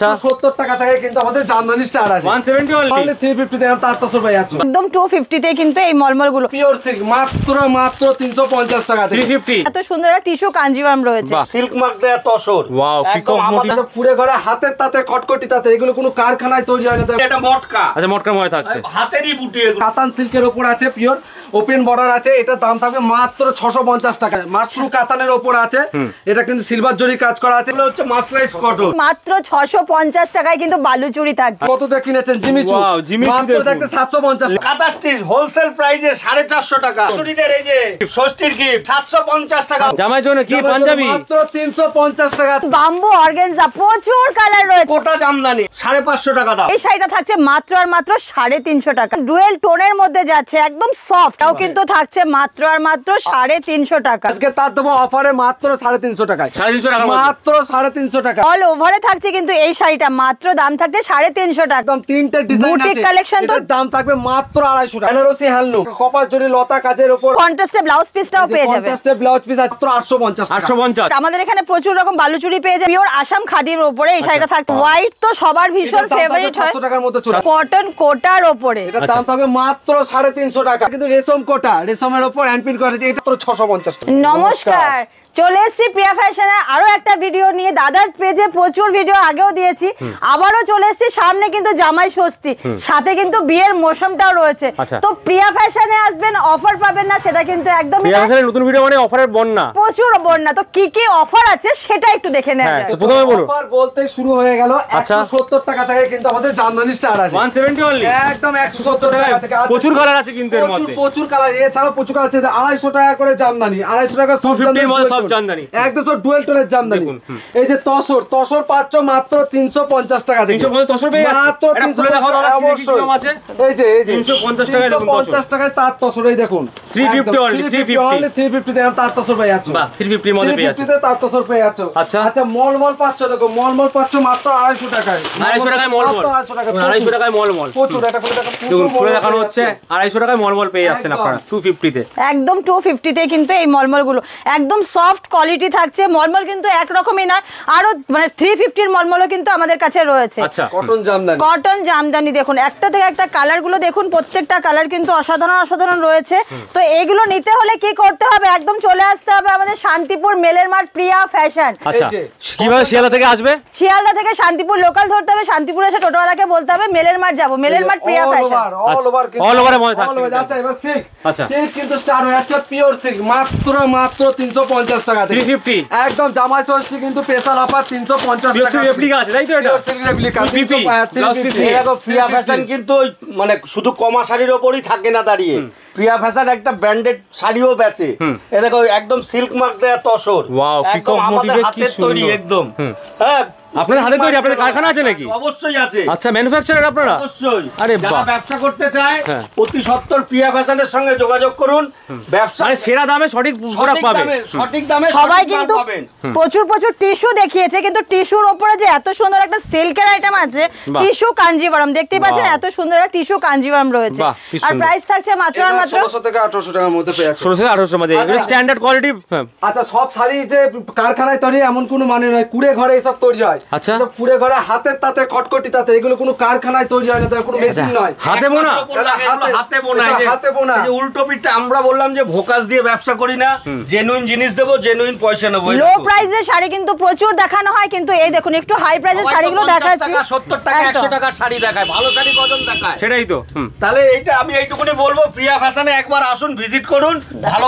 70 টাকা থেকে কিন্তু আমাদের জামদানি স্টার আছে 170 অনলি 350 তে তার তসর ভাই আছে একদম 250 তে কিন্তু এই মলমল গুলো পিওর সিল্ক মাত্র 350 টাকা থেকে 350 এত সুন্দর একটা টিস্যু কাঞ্জিভারম রয়েছে সিল্ক মার্ক দেয়া তসর ওয়াও পিকক মোটিভ পুরো ঘরে হাতের তাতে খটখটি তাতে এগুলো কোনো কারখানায় তৈরি হয় না এটা মটকা আচ্ছা মটকা ময় থাকছে হাতেরই বুটি এগুলো কাতান সিল্কের উপর আছে পিওর ওপেন বর্ডার আছে এটা দাম থাকবে মাত্র 650 টাকা মাশরু কাতানের উপর আছে এটা কিন্তু সিলভার জরি কাজ করা আছে এগুলো হচ্ছে মাসরাইজ কটন মাত্র 650 টাকায় কিন্তু বালুচুরি থাকছে কত দিয়ে কিনেছেন জিমিচু ওয়াও, জিমিচু মাত্র দেখুন। থাকছে 750 কাঁথা স্টিচ হোলসেল প্রাইসে 450 টাকা ছুটিদের এই যে ষষ্ঠীর গিফট 750 টাকা জামাই জন্য কি পাঞ্জাবি মাত্র 350 টাকা বাম্বু অর্গানজা প্রচুর কালার রয়েছে কোটা জামদানি 550 টাকা দাম এই শাড়িটা থাকছে মাত্র আর মাত্র 350 টাকা ডুয়েল টোনের মধ্যে যাচ্ছে একদম সফট তাও কিন্তু থাকছে মাত্র আর মাত্র 350 টাকা আজকে তার দেবো অফারে মাত্র 350 টাকায় 350 টাকা মাত্র 350 টাকা অল ওভারে থাকছে কিন্তু এই শাড়িটা মাত্র দাম থাকছে 350 টাকা একদম তিনটে ডিজাইন আছে বুটিক কালেকশন তো এটার দাম থাকবে মাত্র 250 টাকা বেনারসি হ্যান্ডলুম কপার জরি লতা কাজের উপর কন্ট্রাস্টে ব্লাউজ পিসটাও পেয়ে যাবে কন্ট্রাস্টে ব্লাউজ পিস মাত্র 850 টাকা 850 আমাদের এখানে প্রচুর রকম বালুচুরি পেয়ে যাবে পিওর আসাম খাদির উপরে এই শাড়িটা থাকছে হোয়াইট তো সবার ভীষণ ফেভারিট হয় 700 টাকার মধ্যে চলে কটন কোটার উপরে এটা দাম থাকবে মাত্র 350 টাকা কিন্তু রেশম কোটা রেশমের উপর হ্যান্ড প্রিন্ট করা আছে এটা তো 650 টাকা নমস্কার চলে এসেছি প্রিয়া ফ্যাশনের আরো একটা ভিডিও নিয়ে দাদার পেজে প্রচুর ভিডিও আগেও দিয়েছি আবারও চলে এসেছি সামনে কিন্তু জামাই ষষ্ঠী সাথে কিন্তু বিয়ের মৌসুমটাও রয়েছে তো প্রিয়া ফ্যাশনে আসবেন অফার পাবেন না সেটা কিন্তু একদম প্রিয়া ফ্যাশনের নতুন ভিডিও মানে অফারের বন্যা প্রচুর বন্যা তো কি কি অফার আছে সেটা একটু দেখে নেওয়া হ্যাঁ, যাক। তো প্রথমে বলুন অফার বলতে শুরু হয়ে গেল আচ্ছা। 170 টাকা থেকে কিন্তু আমাদের জামদানি স্টার আছে 170 অনলি একদম 170 টাকা থেকে প্রচুর কালার আছে কিন্তু এর মধ্যে প্রচুর কালার এছাড়াও প্রচুর কালার আছে 250 টাকা করে জামদানি 250 টাকা সব 250 এর মধ্যে সব জামদানি একদম ডুয়েল টোনের জামদানি এই যে তসর পাচ্ছ মাত্র 350 টাকা থেকে 350 তসর পেয়ে যাচ্ছে মাত্র এটা খুলে দেখাও দাদা কি কি দাম আছে এই যে 350 টাকায় দেখুন 350 টাকায় তার তসর এই দেখুন 350 only, 350 তে তার তসর পেয়ে যাচ্ছ বাহ 350 এর মধ্যে পেয়ে যাচ্ছে 350 তে তার তসর পেয়ে যাচ্ছ আচ্ছা আচ্ছা মলমল পাচ্ছ দেখো মলমল পাচ্ছ মাত্র 250 টাকায় 250 টাকায় মলমল 250 টাকা 250 টাকায় মলমল প্রচুর এটা করে দেখো দেখুন খুলে দেখানো হচ্ছে 250 টাকায় মলমল পেয়ে যাচ্ছেন আপনারা 250 তে একদম 250 তে কিন্তু এই মলমল গুলো একদম সফট কোয়ালিটি থাকছে মলমল কিন্তু একরকমই নয় আরো মানে 350 এর মলমলও কিন্তু আমাদের কাছে রয়েছে আচ্ছা কটন জামদানি দেখুন একটা থেকে একটা কালার গুলো দেখুন প্রত্যেকটা কালার কিন্তু অসাধারণ রয়েছে তো এইগুলো নিতে হলে কি করতে হবে একদম চলে আসতে হবে আমাদের শান্তিপুর মেলের মাঠ প্রিয়া ফ্যাশন আচ্ছা কিভাবে শিয়ালদা থেকে আসবে শিয়ালদা থেকে শান্তিপুর লোকাল ধরতে হবে শান্তিপুরে এসে টোটোওয়ালাকে বলতে হবে মেলের মাঠ যাব মেলের মাঠ প্রিয়া ফ্যাশন অল ওভার মধ্যে থাকছে আচ্ছা এবার সিল্ক আচ্ছা সিল্ক কিন্তু স্টার হয়ে যাচ্ছে পিওর সিল্ক মাত্র 350 টাকা থেকে 350 একদম জামাই ষষ্ঠী কিন্তু স্পেশাল অফার 350 টাকা রেপ্লিকা আছে তাই তো এটা পিওর সিল্ক রেপ্লিকা দেখো প্রিয়া ফ্যাশন কিন্তু মানে শুধু কমা শাড়ির ওপরই থাকে না দাঁড়িয়ে প্রিয়া ফ্যাশন একটা ব্র্যান্ডেড শাড়িও বেচে এ দেখো একদম সিল্ক মার্ক দেয়া তসর ওয়াও পিকক মোটিভে কি তৈরি সুন্দর একদম হ্যাঁ আপনাদের হাতে তৈরি আপনাদের কারখানা আছে নাকি অবশ্যই আছে আচ্ছা ম্যানুফ্যাকচারার আপনারা অবশ্যই আরে যারা বাহ ব্যবসা করতে চায় অতি সত্বর প্রিয়া ফ্যাশনের সঙ্গে যোগাযোগ করুন ব্যবসা মানে সেরা দামে সঠিক প্রোডাক্ট পাবে সঠিক দামে সবাই কিন্তু প্রচুর টিস্যু দেখিয়েছে কিন্তু টিস্যুর উপরে যে এত সুন্দর একটা সিল্কের আইটেম আছে টিস্যু কাঞ্জিভারম দেখতে পাচ্ছেন এত সুন্দর একটা টিস্যু কাঞ্জিভারম রয়েছে আর প্রাইস থাকছে মাত্র আর মাত্র 1600 থেকে 1800 টাকার মধ্যে পেয়ে যাচ্ছে 1600 থেকে 1800 মধ্যে এটা স্ট্যান্ডার্ড কোয়ালিটি আচ্ছা সব শাড়ি যে কারখানায় তৈরি এমন কোনো মানে নয় কুড়ে ঘরে এসব তৈরি হয় আচ্ছা সব কুড়ে ঘরে হাতের তাতে খটখটি তাতে এগুলো কোনো কারখানায় তৈরি হয় না তার কোনো মেশিন নয় হাতে বোনা হাতে বোনা এই যে উল্টো পিঠটা আমরা বললাম যে ভোকাস দিয়ে ব্যবসা করি না জেনুইন জিনিস দেব জেনুইন পয়সা নেব লো প্রাইসের শাড়ি কিন্তু প্রচুর দেখানো হয় কিন্তু এই দেখুন একটু হাই প্রাইসের শাড়িগুলো দেখাচ্ছি 70 টাকা 100 টাকার শাড়ি দেখায় ভালো শাড়ি কজন দেখায় সেটাই তো তাহলে এইটা আমি এইটুকুনি বলবো প্রিয়া ফ্যাশনে একবার আসুন ভিজিট করুন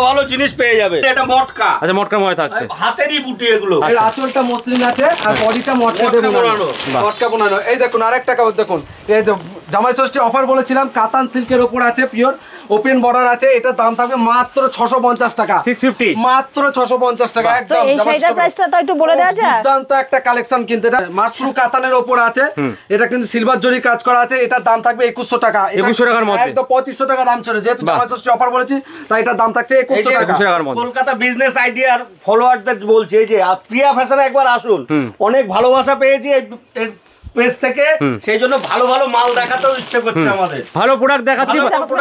ভালো জিনিস পেয়ে যাবে এটা মটকা আচ্ছা মটকা ময় থাকছে হাতেরই বুটি এগুলো এর আঁচলটা মসলিন আছে আর বডিটা মটকা দিয়ে বানানো মটকা বানানো এই দেখুন আরেকটা কাপড় দেখুন এই যে জামাই ষষ্ঠী অফার বলেছিলাম কাতান সিল্কের উপর আছে পিওর ওপেন বর্ডার আছে এটা দাম থাকবে মাত্র 650 টাকা 650 মাত্র 650 টাকা একদম এই শাড়িটার প্রাইসটা তো একটু বলে দেওয়া যায় দুর্দান্ত একটা কালেকশন কিন্তু এটা মাশরু কাতানের উপর আছে এটা কিন্তু সিলভার জরি কাজ করা আছে এটার দাম থাকবে 2100 টাকা 2100 টাকার মধ্যে একদম 3500 টাকা দাম ছিল যেহেতু জামাই ষষ্ঠী অফার বলেছি তাই এটার দাম থাকছে 2100 টাকার মধ্যে কলকাতা বিজনেস আইডিয়ার ফলোয়ারদের বলছে যে প্রিয়া ফ্যাশনে একবার আসুন অনেক ভালোবাসা পেয়েছি এই পেজ থেকে সেই জন্য ভালো মাল দেখাতেও ইচ্ছে করছে আমাদের ভালো প্রোডাক্ট দেখাচ্ছি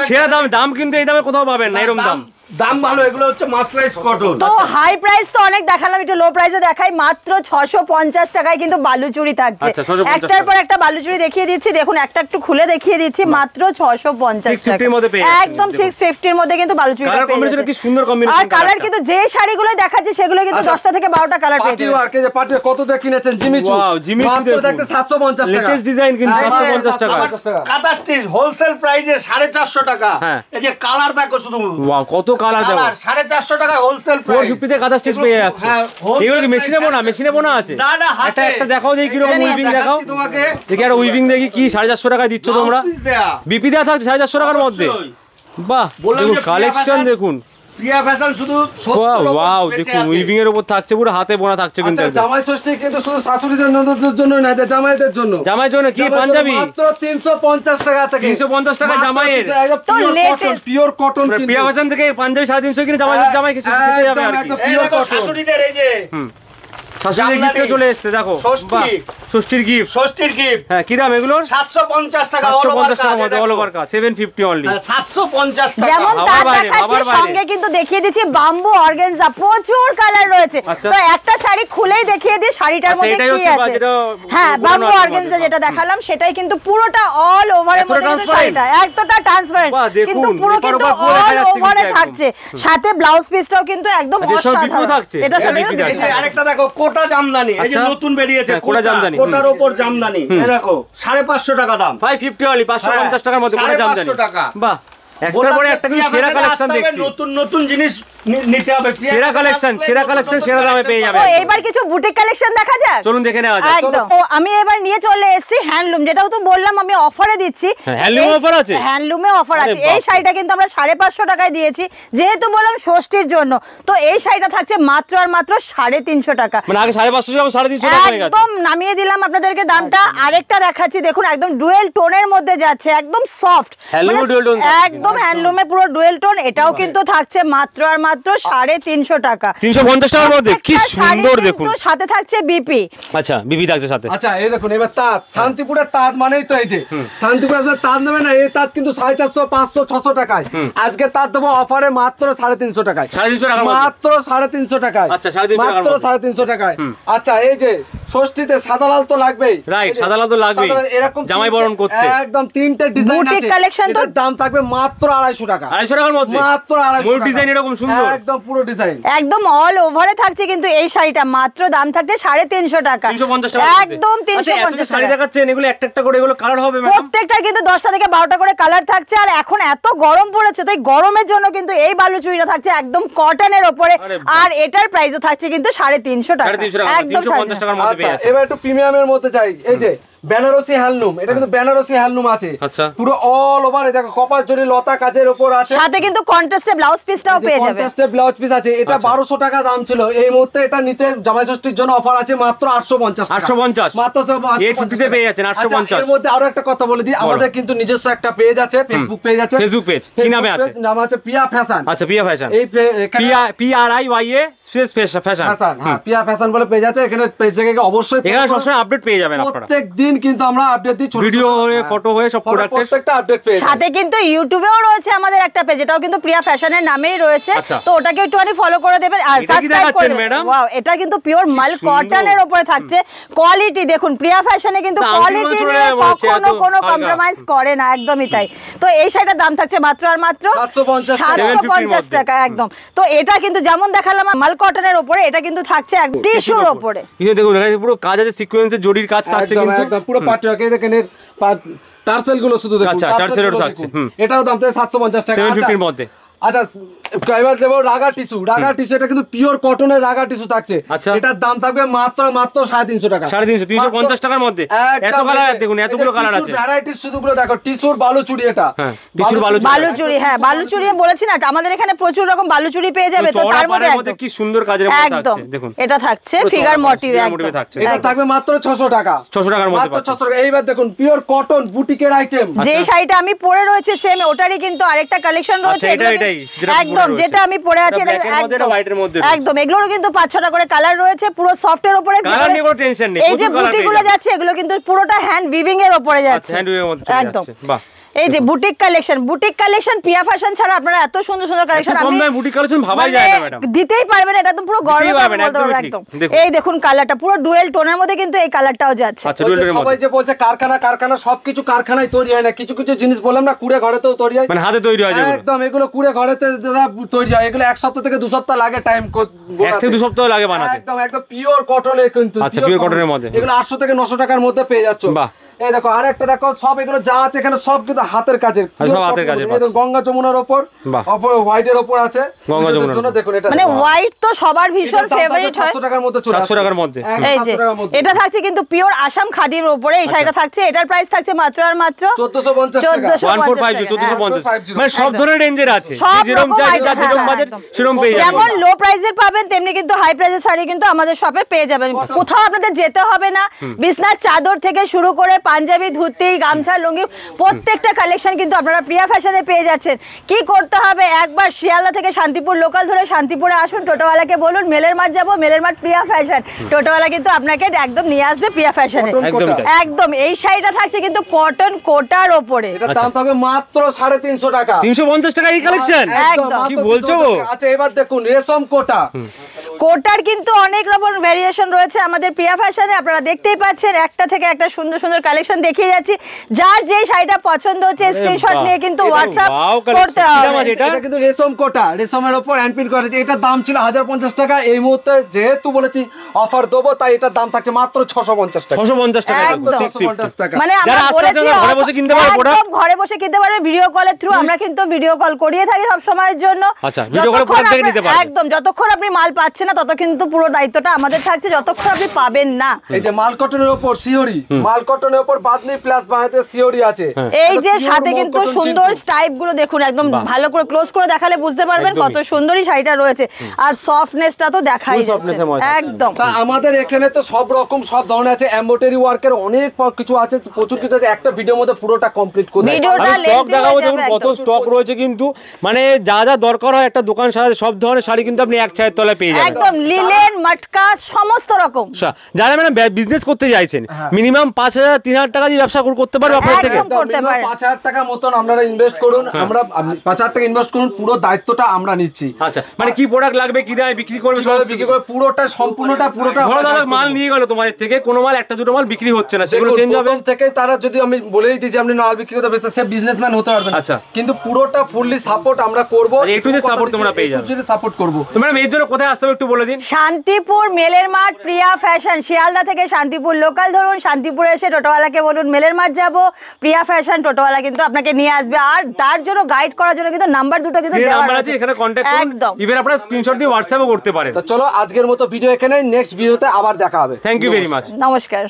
সেরা দাম কিন্তু এই দামে কোথাও পাবেন না এরকম দাম দাম ভালো, এগুলো হচ্ছে মাসরাইজ কটন। তো হাই প্রাইস তো অনেক দেখালাম, একটু লো প্রাইসে দেখাই। মাত্র 650 টাকায় কিন্তু বালুচুরি থাকছে। আচ্ছা, 650 একটার পর একটা বালুচুরি দেখিয়ে দিচ্ছি, দেখুন একটা একটু খুলে দেখিয়ে দিচ্ছি। মাত্র 650 টাকা, 650 এর মধ্যে পেয়ে যাচ্ছেন। একদম 650 এর মধ্যে কিন্তু বালুচুরিটা কালার পেয়ে কম্বিনেশন কি যাচ্ছে। সুন্দর কম্বিনেশন। আর কালার কিন্তু যে শাড়িগুলো দেখাচ্ছি সেগুলো কিন্তু 10টা থেকে 12টা কালার পেয়ে পার্টি যাবেন। ওয়ার্ক, এই যে পার্টি কত দিয়ে কিনেছেন জিমিচু, Wow, জিমিচু মাত্র দেখুন। দেখতে 750 টাকা। লেটেস্ট ডিজাইন কিন্তু 750 টাকা। 750 টাকা। কাঁথা স্টিচ হোলসেল প্রাইসে 450 টাকা। হ্যাঁ। এই যে কালার দেখো শুধু, ওয়াও কত কালার দেখো। 450 টাকা হোলসেল প্রাইস। 450 তে কাঁথা স্টিচ পেয়ে যাচ্ছে। হ্যাঁ, wholesale এগুলো কি মেশিনে price বোনা? মেশিনে বোনা আছে? না না, হাতে। একটা একটা দেখাও দেখি কিরকম এটা নিয়ে উইভিং দেখাও দেখাচ্ছি তোমাকে। দেখি একটা উইভিং দেখি কি 450 টাকায় দিচ্ছ তোমরা। Blouse piece দেয়া। বিপি দেওয়া থাকছে 450 টাকার মধ্যে। অবশ্যই। বাহ, বললাম দেখুন যে প্রিয়া কালেকশন ফ্যাশন- দেখুন। প্রিয়া ফ্যাশন শুধু ওয়াও দেখুন উইভিং এর উপর থাকছে, পুরো হাতে বোনা থাকছে কিন্তু আচ্ছা, একদম। জামাই ষষ্ঠী কিন্তু শুধু শাশুড়িদের ননদদের জন্য না, এটা জামাইদের জন্য। জামাইয়ের জন্য কি পাঞ্জাবি? মাত্র 350 টাকা থেকে। 350 টাকা জামাইয়ের। তো latest- পিওর কটন। প্রিয়া ফ্যাশন থেকে পাঞ্জাবি 350 কিনে জামাই জামাই খেতে যাবে আর কি। একদম এই pure দেখো cotton। শাশুড়িদের এই যে শাশুড়ি গিফটে চলে এসেছে দেখো। ষষ্ঠী। বাহ, ষষ্ঠীর গিফট। ষষ্ঠীর গিফট হ্যাঁ কি দাম এগুলোর? 750 টাকা all over 750 টাকার কাজ, মধ্যে এই অল দেখো। ওভার কাজ 750 অনলি। 750 টাকা। যেমন বাবার তার বাইরে, দেখাচ্ছি বাবার বাইরে। সঙ্গে কিন্তু দেখিয়ে দিচ্ছি বাম্বু অর্গানজা, প্রচুর কালার রয়েছে। আচ্ছা। তো একটা শাড়ি খুলেই দেখিয়ে দিই শাড়িটার আচ্ছা, মধ্যে এটাই কি হচ্ছে আছে। যেটা হ্যাঁ, পুরোনো বাম্বু আছে অর্গানজা আমাদের। যেটা দেখালাম সেটাই কিন্তু পুরোটা অল ওভারের এতটা মধ্যে কিন্তু transparent? শাড়িটা এতটা ট্রান্সপারেন্ট, বাহ, দেখুন, কিন্তু পুরো এপার কিন্তু ওপার পুরো দেখা অল যাচ্ছে ওভারে কিন্তু থাকছে। সাথে ব্লাউজ পিসটাও কিন্তু একদম আচ্ছা, সব বিপিও অসাধারণ। থাকছে? এটা সাথে বিপি কিন্তু থাকছে। এই যে আরেকটা দেখো কোটা জামদানি, এই যে আচ্ছা। নতুন বেরিয়েছে হ্যাঁ, কোটা জামদানি। কোটার উপর জামদানি, এই দেখো 550 টাকা দাম। 550 অনলি 550 টাকার মধ্যে পুরো জামদানি। 550 টাকা। বাহ, একটার পরে একটা কিন্তু সেরা কালেকশন দেখছি। নতুন নতুন জিনিস নিতে হবে। সেরা কালেকশন সেরা দামে পেয়ে যাবে। তো এইবার কিছু বুটিক কালেকশন দেখা যাক। চলুন দেখে নেওয়া যাক। একদম। ও আমি এবার নিয়ে চলে এসেছি হ্যান্ডলুম, যেটাও তো বললাম আমি অফারে দিচ্ছি। হ্যান্ডলুম offer আছে? হ্যান্ডলুমে অফার আরে আছে। এই বাপরে। শাড়িটা কিন্তু আমরা 550 টাকায় দিয়েছি, যেহেতু বললাম ষষ্ঠীর জন্য। তো এই শাড়িটা থাকছে মাত্র আর মাত্র 350 টাকা। মানে আগে 550 এবং 350 টাকা হয়ে গেছে। একদম নামিয়ে দিলাম আপনাদেরকে দামটা। আরেকটা দেখাচ্ছি দেখুন, একদম ডুয়েল টোনের মধ্যে যাচ্ছে, একদম সফট। হ্যান্ডলুমে dual tone থাকছে। একদম হ্যান্ডলুমে পুরো ডুয়েল টোন। এটাও কিন্তু থাকছে মাত্র আর মাত্র 350 টাকা। 350 টাকার মধ্যে কি একটা শাড়ি সুন্দর কিন্তু দেখুন। সাথে থাকছে বিপি। আচ্ছা বিবি থাকছে সাথে। আচ্ছা এই দেখুন এবার তাঁত, শান্তিপুরের তাঁত মানেই তো এই যে শান্তিপুর আসলে তাঁত নেবে না, এই তাঁত কিন্তু 450, 500, 600 টাকায়। আজকে তাঁত দেবো অফারে মাত্র 350 টাকায়। 350 টাকার মধ্যে? মাত্র 350 টাকায়। আচ্ছা, 350 টাকার মাত্র মধ্যে। 350 টাকায়। আচ্ছা এই যে ষষ্ঠীতে সাদা লাল তো লাগবেই। Right, এই যে সাদা লাল তো লাগবেই। সাদা লাল, এরকম জামাই বরণ করতে। একদম 3টে ডিজাইন Boutique আছে। collection তো- এটার দাম থাকবে মাত্র 250 টাকা। 250 টাকার মধ্যে? মাত্র 250 ময়ূর টাকা। ডিজাইন এরকম সুন্দর? একদম পুরো ডিজাইন। একদম অল ওভারে থাকছে কিন্তু এই শাড়িটা। মাত্র দাম থাকছে 350 টাকা। 350 টাকার মধ্যে? একদম আচ্ছা, এত যে 350 শাড়ি টাকা। দেখাচ্ছেন এগুলো একটা একটা করে এগুলো কালার হবে ম্যাডাম? প্রত্যেকটার কিন্তু 10টা থেকে 12টা করে কালার থাকছে। আর এখন এত গরম পড়েছে, তো এই গরমের জন্য কিন্তু এই বালুচুরিটা থাকছে একদম কটনের ওপরে। আরে বাহ। আর এটার প্রাইসও থাকছে কিন্তু 350 টাকা। 350 টাকা, একদম 350 টাকার মধ্যে পেয়ে আচ্ছা যাচ্ছে। এবার একটু প্রিমিয়ামের মধ্যে চাই। এই যে বেনারসি হ্যান্ডলুম, এটা কিন্তু বেনারসি হ্যান্ডলুম আছে। আচ্ছা। পুরো অল ওভার দেখো কপার জরি লতা কাজের উপর আছে। সাথে কিন্তু কন্ট্রাস্টে ব্লাউজ পিসটাও পেয়ে যাবে। কন্ট্রাস্টে ব্লাউজ পিস আছে। এটা 1200 টাকা দাম ছিল, এই মুহূর্তে এটা নিতে জামাই ষষ্ঠীর জন্য অফার আছে মাত্র 850 টাকা। 850? মাত্র 850 তে পেয়ে যাচ্ছেন, 850। আচ্ছা, এর মধ্যে আরো একটা কথা বলে দিই, আমাদের কিন্তু নিজস্ব একটা পেজ আছে, ফেসবুক পেজ আছে। Facebook page, কি নামে আছে? নাম আছে পিয়া ফ্যাশন। আচ্ছা পিয়া ফ্যাশন। এই এখানে PRIYA স্পেস ফ্যাশন। ফ্যাশন, হ্যাঁ পিয়া ফ্যাশন বলে পেজ আছে। এখানে পেজ থেকে অবশ্যই এখানে সবসময় আপডেট পেয়ে যাবেন আপনারা। প্রত্যেক দিন কিন্তু আমরা আপডেট দিই, ছোট ভিডিও হয়ে ফটো হয়ে সব প্রোডাক্টের প্রত্যেকটা আপডেট পেয়ে যাবেন। সাথে কিন্তু ইউটিউবেও রয়েছে আমাদের একটা পেজ, এটাও কিন্তু প্রিয়া ফ্যাশনের নামেই রয়েছে। আচ্ছা। তো ওটাকে একটুখানি ফলো করে দেবেন আর এটা কি সাবস্ক্রাইব করে দেখাচ্ছেন দেবেন। ম্যাডাম? ওয়াও, এটা কিন্তু পিওর মাল সুন্দর। কটনের উপরে থাকছে। কোয়ালিটি দেখুন, প্রিয়া ফ্যাশনে কিন্তু না, কোয়ালিটি আংটিগুলো নিয়ে চলে যাচ্ছে, কখনো এত কোনো হালকা। কম্প্রোমাইজ করে না, একদমই তাই। তো এই শাড়িটার দাম থাকছে মাত্র আর মাত্র 750 টাকা। 750 টাকা একদম। তো এটা কিন্তু যেমন দেখালাম মাল কটনের উপরে, এটা কিন্তু থাকছে একদম টিস্যুর উপরে। কিন্তু দেখুন এখানে পুরো কাজ আছে, সিকোয়েন্সের জরির কাজ থাকছে একদম কিন্তু। একদম পুরো পার্টি ওয়ার্ক। এই দেখেন এর টার্সেল গুলো শুধু দেখুন। আচ্ছা, টার্সেল টার্সেলেরও গুলো থাকছে, দেখুন। হুম। এটাও দাম থেকে 750 টাকা। 750 এর মধ্যে। আচ্ছা এবার দেবো রাগা টিস্যু। রাগা টিস্যু এটা কিন্তু পিওর কটনের রাগা টিস্যু থাকছে। আচ্ছা। এটার দাম থাকবে মাত্র 350 টাকা। 350, 350 টাকার মধ্যে এত কালার দেখুন, এতগুলো কালার আছে। ভ্যারাইটিস শুধুগুলো দেখো, টিস্যুর বালুচুরি এটা। হ্যাঁ, টিস্যুর বালুচুরি। বালুচুরি, হ্যাঁ বালুচুরি আমি বলেছি না, আমাদের এখানে প্রচুর রকম বালুচুরি পেয়ে যাবে। তো চওড়া তার মধ্যে পাড়ের মধ্যে একদম কি সুন্দর কাজের মধ্যে একদম থাকছে দেখুন। এটা থাকছে পুরো ফিগার চওড়া মোটিভ figure একদম motive থাকছে। এটা থাকবে মাত্র 600 টাকা। 600 টাকার মধ্যে মাত্র 600 টাকা। এইবার দেখুন পিওর কটন বুটিকের আইটেম। যে শাড়িটা আমি পরে রয়েছে সেম ওটারই কিন্তু আরেকটা কালেকশন রয়েছে। আচ্ছা, এগুলো এটাই, কিন্তু- যেটা একদম পরে যেটা রয়েছে। আমি পরে আছি এটা এটা black এর মধ্যে, এটা একদম white এর মধ্যে রয়েছে। একদম এগুলোরও কিন্তু 5-6টা করে কালার রয়েছে, পুরো সফটের উপরে। কালার নিয়ে কোনো টেনশন নেই, এই যে প্রচুর কালার পেয়ে বুটিগুলো যাবেন। যাচ্ছে এগুলো কিন্তু পুরোটা হ্যান্ড উইভিং এর উপরে যাচ্ছে আচ্ছা, হ্যান্ড উইভিং এর মধ্যে চলে একদম। যাচ্ছে। বাহ, এই যে বুটিক কালেকশন প্রিয়া ফ্যাশন ছাড়া আপনারা এত সুন্দর সুন্দর কালেকশন কম দামে বুটিক কালেকশন ভাবাই যায় না ম্যাডাম, দিতেই পারবেন, এটা একদম পুরো গর্ব বলতে পারবেন একদম। এই দেখুন কালারটা পুরো ডুয়েল টোনের মধ্যে কিন্তু এই কালারটাও যাচ্ছে। আচ্ছা ডুয়েল টোনের সবাই মধ্যে যে বলছে কারখানা সবকিছু কারখানায় তৈরি হয় না, কিছু কিছু জিনিস বললাম না কুড়ে ঘরেতেও তৈরি হয়, মানে হাতে তৈরি হয় যেগুলো। একদম এগুলো কুড়ে ঘরেতে দাদা তৈরি হয়, এগুলো 1 সপ্তাহ থেকে 2 সপ্তাহ লাগে টাইম, 1 থেকে 2 সপ্তাহ লাগে বানাতে। একদম পিওর কটনে কিন্তু, আচ্ছা পিওর কটনের মধ্যে এগুলো 800 থেকে 900 টাকার মধ্যে পেয়ে যাচ্ছ। বাহ। এই দেখো আরেকটা দেখো, সব এগুলো যা আছে এখানে সব কিন্তু হাতের কাজের, সব হাতের কাজের। গঙ্গা যমুনার উপর, হোয়াইটের উপর আছে গঙ্গা যমুনার জন্য দেখুন এটা মানে হোয়াইট তো সবার ভীষণ ফেভারিট হয়। 700 টাকার মধ্যে চলে 700 টাকার মধ্যে। এই যে এটা থাকছে কিন্তু পিওর আসাম খাদির উপরে, এই শাড়িটা থাকছে, এটার প্রাইস থাকছে মাত্র আর মাত্র 1450 টাকা। 1450 1450 মানে সব ধরনের রেঞ্জের আছে, সব যেরকম রকম চাই item, যেরকম হ্যাঁ, বাজেট একদম। সেরকম পেয়ে যাবেন। যেমন লো প্রাইসের পাবেন তেমনি কিন্তু হাই প্রাইসের শাড়ি কিন্তু আমাদের শপে পেয়ে যাবেন। কোথাও আপনাদের যেতে হবে না, বিছনার চাদর থেকে শুরু করে পাঞ্জাবি, ধুতি, গামছা, লুঙ্গি প্রত্যেকটা কালেকশন কিন্তু আপনারা প্রিয়া ফ্যাশনে পেয়ে যাচ্ছেন। কি করতে হবে, একবার শিয়ালদা থেকে শান্তিপুর লোকাল ধরে শান্তিপুরে আসুন, টোটোওয়ালাকে বলুন মেলের মাঠ যাবো, মেলের মাঠ প্রিয়া ফ্যাশন, টোটোওয়ালা কিন্তু আপনাকে একদম নিয়ে আসবে প্রিয়া ফ্যাশনে। একদম তাই। একদম এই শাড়িটা থাকছে কিন্তু কটন কোটার ওপরে, এটা দাম পাবে মাত্র 350 টাকা। 350 টাকা এই কালেকশন, একদম। কি বলছো? আচ্ছা এবার দেখুন রেশম কোটা, কোটার কিন্তু অনেক রকম ভেরিয়েশন রয়েছে আমাদের প্রিয়া ফ্যাশনে, আপনারা দেখতেই পাচ্ছেন একটা থেকে একটা সুন্দর সুন্দর কালেকশন দেখিয়ে যাচ্ছি। যার যে শাড়িটা পছন্দ হচ্ছে স্ক্রিনশট নিয়ে কিন্তু হোয়াটসঅ্যাপ করতে হবে। এটা কিন্তু রেশম কোটা, রেশমের উপর হ্যান্ড প্রিন্ট করা আছে। এটার দাম ছিল 1050 টাকা, এই মুহূর্তে যেহেতু বলেছি অফার দেবো তাই এটার দাম থাকছে মাত্র 650 টাকা। 650 টাকা একদম। 650 টাকা। মানে আমরা যারা আসতে বলেছি চান ঘরে বসে কিনতে পারবে একদম ঘরে বসে কিনতে পারবে ভিডিও কলের থ্রু, আমরা কিন্তু ভিডিও কল করিয়ে থাকি সব সময়ের জন্য। আচ্ছা, ভিডিও কলে প্রোডাক্ট দেখে নিতে পারবে। একদম, যতক্ষণ আপনি মাল পাচ্ছেন না তত কিন্তু পুরো দায়িত্বটা আমাদের থাকছে, যতক্ষণ আপনি পাবেন না। এই যে মাল কটনের উপর সিওরি, মাল কটনের উপর বাদনি প্লাস বানাতে সিওরি আছে। এই যে Pure সাথে মল কিন্তু cotton সুন্দর কিন্তু। স্টাইপ গুলো দেখুন, একদম ভালো করে ক্লোজ করে দেখালে বুঝতে পারবেন কত একদমই। সুন্দরই শাড়িটা রয়েছে, আর সফটনেসটা তো দেখাই Full softness এর মধ্যে যাচ্ছে আছে। একদম। তা আমাদের এখানে তো সব রকম সব ধরনের আছে, এমব্রয়ডারি ওয়ার্কের অনেক কিছু আছে, প্রচুর কিছু আছে, একটা ভিডিওর মধ্যে পুরোটা কমপ্লিট করে দেয়। ভিডিওটা আমি স্টক lengthy দেখাবো, হয়ে দেখুন যাবে কত একদম। স্টক রয়েছে কিন্তু, মানে যা যা দরকার হয় একটা দোকান সাজাতে সব ধরনের শাড়ি কিন্তু আপনি এক ছায়ের তলায় পেয়ে যাবেন। একদম লিলেন, মটকা সমস্ত রকম। আচ্ছা, যারা মানে বিজনেস করতে চাইছেন মিনিমাম 5000 3000 টাকা দিয়ে ব্যবসা করতে পারবে আপনার থেকে। একদম করতে পারেন। 5000 টাকা মতন আপনারা ইনভেস্ট করুন, আমরা 5000 টাকা ইনভেস্ট করুন, পুরো দায়িত্বটা আমরা নিচ্ছি। আচ্ছা, মানে কি প্রোডাক্ট লাগবে, কি দামে বিক্রি করবে, কিভাবে বিক্রি করে পুরোটা সম্পূর্ণটা পুরোটা ধরো আমরা দাদা guide মাল করবো। নিয়ে গেল তোমাদের থেকে, কোনো মাল একটা দুটো মাল বিক্রি হচ্ছে না, সেগুলো দেখুন, চেঞ্জ হবে। প্রথম থেকে তারা যদি আমি বলেই দিই যে আপনি মাল বিক্রি করতে ব্যস্ত, সে বিজনেসম্যান হতে পারবে না। আচ্ছা। কিন্তু পুরোটা ফুললি সাপোর্ট আমরা করব, A to Z support তোমরা পেয়ে যাবে। সাপোর্ট করব। তো ম্যাডাম এর জন্য কোথায় আসতে হবে একটু বলে দিন। শান্তিপুর মেলের মাঠ প্রিয়া ফ্যাশন, শিয়ালদা থেকে শান্তিপুর লোকাল ধরুন, শান্তিপুরে এসে টোটোওয়ালাকে বলুন মেলের মাঠ যাব প্রিয়া ফ্যাশন, টোটোওয়ালা কিন্তু আপনাকে নিয়ে আসবে। আর তার জন্য গাইড করার জন্য কিন্তু নাম্বার দুটো কিন্তু যে দেওয়া নাম্বার আছে আছে, এখানে কন্টাক্ট করুন, একদম। ইভেন আপনারা স্ক্রিনশট দিয়ে হোয়াটসঅ্যাপও করতে পারেন। তো চলো আজকের মতো ভিডিও এখানে, নেক্সট ভিডিওতে আবার দেখা হবে। Thank you very much. নমস্কার।